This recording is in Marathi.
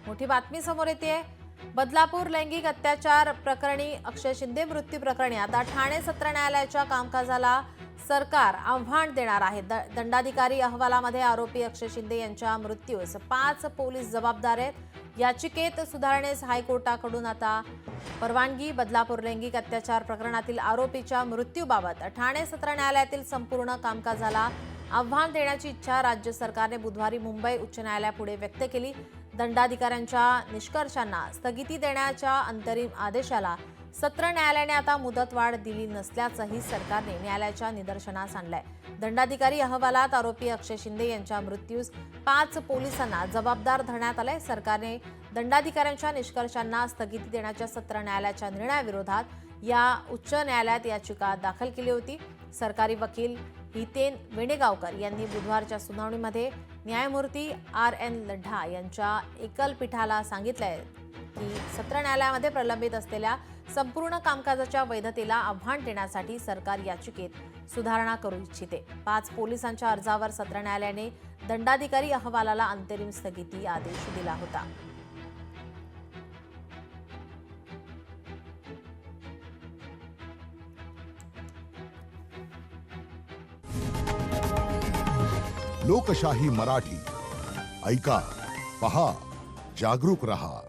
मोठी बातमी समोर येते। बदलापूर लैंगिक अत्याचार प्रकरणी अक्षय शिंदे मृत्यू प्रकरणी आता ठाणे सत्र न्यायालयाच्या कामकाजाला सरकार आव्हान देणार आहे। दंडाधिकारी अहवालामध्ये आरोपी अक्षय शिंदे यांच्या मृत्यूस 5 पोलीस जबाबदार आहेत। याचिकेत सुधारणेस हायकोर्टाकडून आता परवानगी। बदलापूर लैंगिक अत्याचार प्रकरणातील आरोपीच्या मृत्यूबाबत ठाणे सत्र न्यायालयातील संपूर्ण कामकाजाला आव्हान देण्याची इच्छा राज्य सरकारने बुधवारी मुंबई उच्च न्यायालयापुढे व्यक्त केली। दंडाधिकाऱ्यांच्या निष्कर्षांना स्थगिती देण्याच्या अंतरिम आदेशाला सत्र न्यायालयाने आता मुदतवाढ दिली नसल्याचंही सरकारने न्यायालयाच्या निदर्शनास आणलंय। दंडाधिकारी अहवालात आरोपी अक्षय शिंदे यांच्या मृत्यूस 5 पोलिसांना जबाबदार धरण्यात आलंय। सरकारने दंडाधिकाऱ्यांच्या निष्कर्षांना स्थगिती देण्याच्या सत्र न्यायालयाच्या निर्णयाविरोधात या उच्च न्यायालयात याचिका दाखल केली होती। सरकारी वकील हितेन वेणेगावकर यांनी बुधवारच्या सुनावणीमध्ये न्यायमूर्ती RN लढा यांच्या एकल पीठाला सांगितलंय की सत्र न्यायालयामध्ये प्रलंबित असलेल्या संपूर्ण कामकाजाच्या वैधतेला आव्हान देण्यासाठी सरकार याचिकेत सुधारणा करू इच्छिते। 5 पोलिसांच्या अर्जावर सत्र न्यायालयाने दंडाधिकारी अहवालाला अंतरिम स्थगिती आदेश दिला होता। लोकशाही मराठी ऐका, पहा, जागरूक रहा।